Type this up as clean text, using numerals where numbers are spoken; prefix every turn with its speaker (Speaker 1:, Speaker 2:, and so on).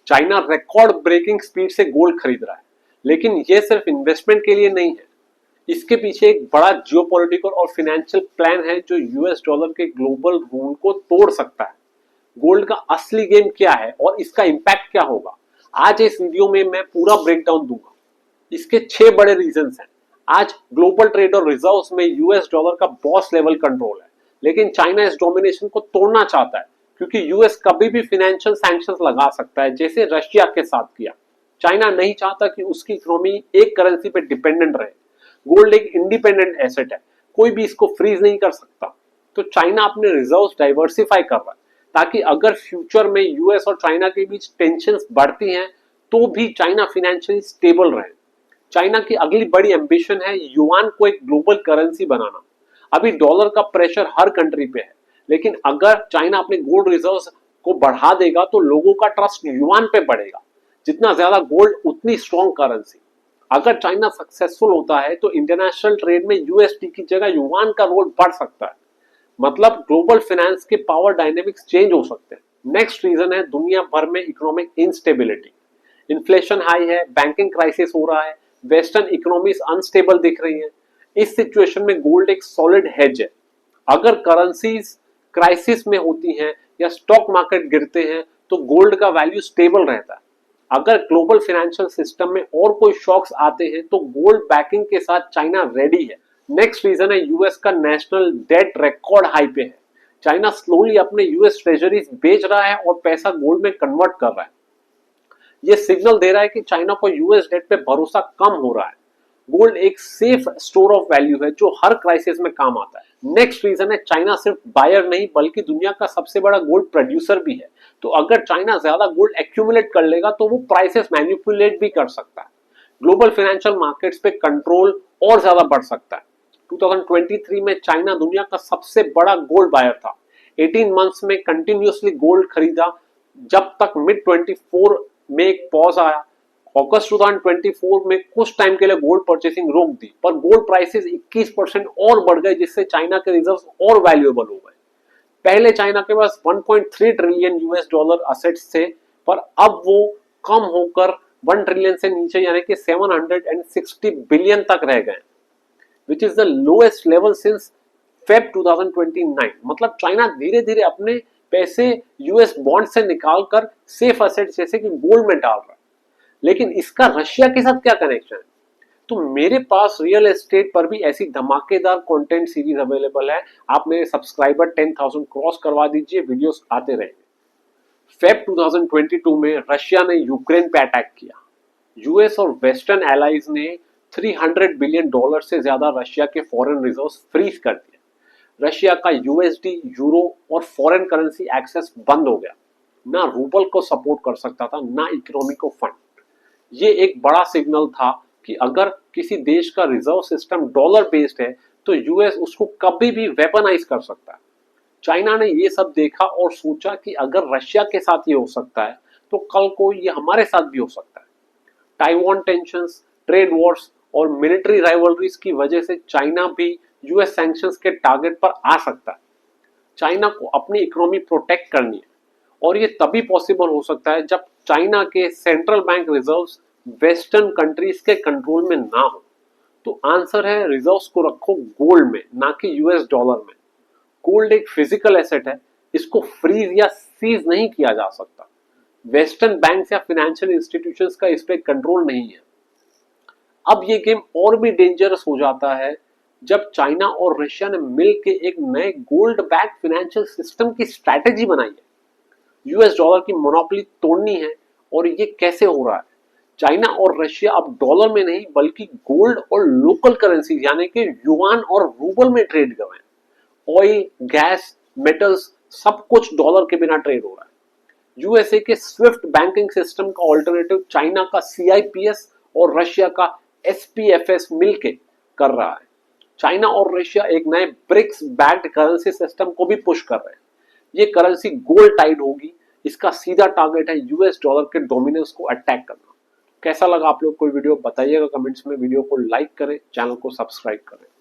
Speaker 1: China record breaking speed से gold खरीद रहा है, लेकिन यह सिर्फ इन्वेस्टमेंट के लिए नहीं है। इसके पीछे एक बड़ा जियोपॉलिटिकल और फाइनेंशियल प्लान है जो यूएस डॉलर के ग्लोबल रूल को तोड़ सकता है। गोल्ड का असली गेम क्या है और इसका इंपैक्ट क्या होगा, आज इस वीडियो में मैं पूरा ब्रेकडाउन दूंगा। इसके 6 बड़े रीजंस हैं। आज ग्लोबल ट्रेड और रिजर्व्स में यूएस डॉलर का बॉस लेवल कंट्रोल है, लेकिन चाइना इस डोमिनेशन को तोड़ना चाहता है, क्योंकि यूएस कभी भी फाइनेंशियल सैंक्शंस लगा सकता है, जैसे रशिया के साथ किया। चाइना नहीं चाहता कि उसकी इकोनॉमी एक करेंसी पे डिपेंडेंट रहे। गोल्ड एक इंडिपेंडेंट एसेट है, कोई भी इसको फ्रीज नहीं कर सकता। तो चाइना अपने रिजर्व्स डाइवर्सिफाई कर रहा है, ताकि अगर फ्यूचर में यूएस और चाइना के बीच टेंशंस बढ़ती हैं तो भी चाइना फाइनेंशियली स्टेबल रहे। चाइना की अगली बड़ी एम्बिशन है युआन को एक ग्लोबल करेंसी बनाना। अभी डॉलर का प्रेशर हर कंट्री पे है, लेकिन अगर चाइना अपने गोल्ड रिजर्व्स को बढ़ा देगा तो लोगों का ट्रस्ट युआन पे बढ़ेगा। जितना ज्यादा गोल्ड उतनी स्ट्रॉन्ग करेंसी। अगर चाइना सक्सेसफुल होता है तो इंटरनेशनल ट्रेड में यूएसडी की जगह युआन का रोल बढ़ सकता है। मतलब ग्लोबल फाइनेंस के पावर डायनेमिक्स चेंज हो सकते हैं। नेक्स्ट रीजन है दुनिया भर में इकोनॉमिक इंस्टेबिलिटी। इन्फ्लेशन हाई है, बैंकिंग क्राइसिस हो रहा है, वेस्टर्न इकोनॉमीज अनस्टेबल दिख रही है। इस सिचुएशन में गोल्ड एक सॉलिड हेज है। अगर करेंसीज क्राइसिस में होती हैं या स्टॉक मार्केट गिरते हैं तो गोल्ड का वैल्यू स्टेबल रहता है। अगर ग्लोबल फाइनेंशियल सिस्टम में और कोई शॉक्स आते हैं तो गोल्ड बैकिंग के साथ चाइना रेडी है। नेक्स्ट रीजन है यूएस का नेशनल डेट रिकॉर्ड हाई पे है। चाइना स्लोली अपने यूएस ट्रेजरीज बेच रहा है और पैसा गोल्ड में कन्वर्ट कर रहा है। ये सिग्नल दे रहा है कि चाइना को यूएस डेट पे भरोसा कम हो रहा है। गोल्ड एक सेफ स्टोर ऑफ वैल्यू है जो हर क्राइसिस में काम आता है। नेक्स्ट रीजन है चाइना सिर्फ बायर नहीं बल्कि दुनिया का सबसे बड़ा गोल्ड प्रोड्यूसर भी है। तो अगर चाइना ज्यादा गोल्ड एक्यूमुलेट कर लेगा तो वो प्राइसेस मैनिपुलेट भी कर सकता है। ग्लोबल फाइनेंशियल मार्केट्स पे कंट्रोल और ज्यादा बढ़ सकता है। 2023 में चाइना दुनिया का सबसे बड़ा गोल्ड बायर था। 18 मंथ्स में कंटिन्यूसली गोल्ड खरीदा, जब तक मिड 24 में एक पॉज आया। अगस्त 2024 में कुछ टाइम के लिए गोल्ड परचेसिंग रोक दी, पर गोल्ड प्राइसेस 21% और बढ़ गए, जिससे चाइना के रिजर्व्स और वैल्यूएबल हो गए। पहले चाइना के पास 1.3 ट्रिलियन यूएस डॉलर असेट्स थे, पर अब वो कम होकर 1 ट्रिलियन से नीचे यानी कि 760 बिलियन तक रह गए, which is the lowest level since Feb 2029। मतलब चाइना धीरे धीरे अपने पैसे यूएस बॉन्ड से निकालकर सेफ असेट जैसे कि गोल्ड में डाल रहा है। लेकिन इसका रशिया के साथ क्या कनेक्शन है? तो मेरे पास रियल एस्टेट पर भी ऐसी धमाकेदार कंटेंट सीरीज अवेलेबल है। आप मेरे सब्सक्राइबर 10,000 क्रॉस करवा दीजिए, वीडियोस आते रहेंगे। फेब 2022 में रशिया ने यूक्रेन पे अटैक किया। यूएस और वेस्टर्न एलाइज ने 300 बिलियन डॉलर से ज्यादा रशिया के फॉरेन रिजर्व्स फ्रीज कर दिए। रशिया का यूएसडी, यूरो और फॉरेन करेंसी एक्सेस बंद हो गया। ना रूबल को सपोर्ट कर सकता था, ना इकोनॉमी को फंड। ये एक बड़ा सिग्नल था कि अगर किसी देश का रिजर्व सिस्टम डॉलर बेस्ड है तो यूएस उसको कभी भी वेपनाइज कर सकता है। चाइना ने ये सब देखा और सोचा कि अगर रशिया के साथ ये हो सकता है तो कल को ये हमारे साथ भी हो सकता है। ताइवान टेंशंस, ट्रेड वॉर्स और मिलिट्री राइवलरीज की वजह से चाइना भी यूएस सैंक्शंस के टारगेट पर आ सकता है। चाइना को अपनी इकोनॉमी प्रोटेक्ट करनी है और ये तभी पॉसिबल हो सकता है जब चाइना के central bank reserves western countries के कंट्रोल में ना हो। तो आंसर है रिजर्व्स को रखो गोल्ड में, ना कि यूएस डॉलर में। गोल्ड एक फिजिकल एसेट है, इसको फ्रीज या सीज नहीं किया जा सकता। वेस्टर्न बैंक्स या फाइनेंशियल इंस्टीट्यूशंस का इस पे कंट्रोल नहीं है। अब ये गेम और भी डेंजरस हो जाता है जब चाइना और रशिया ने मिलकर एक नए गोल्ड बैक फाइनेंशियल सिस्टम की स्ट्रैटेजी बनाई है। यूएस डॉलर की मोनोपोली तोड़नी है। और ये कैसे हो रहा है? चाइना और रशिया अब डॉलर में नहीं बल्कि गोल्ड और लोकल करेंसी यानी कि युआन और रूबल में ट्रेड कर रहे हैं। ऑयल, गैस, मेटल्स सब कुछ डॉलर के बिना ट्रेड हो रहा है। यूएसए के स्विफ्ट बैंकिंग सिस्टम का ऑल्टरनेटिव चाइना का सीआईपीएस और रशिया का एसपीएफएस मिलके कर रहा है। चाइना और रशिया एक नए ब्रिक्स बैक्ड करेंसी सिस्टम को भी पुश कर रहे हैं। ये करेंसी गोल्ड टाइड होगी। इसका सीधा टारगेट है यूएस डॉलर के डोमिनेंस को अटैक करना। कैसा लगा आप लोग को वीडियो बताइएगा कमेंट्स में। वीडियो को लाइक करें, चैनल को सब्सक्राइब करें।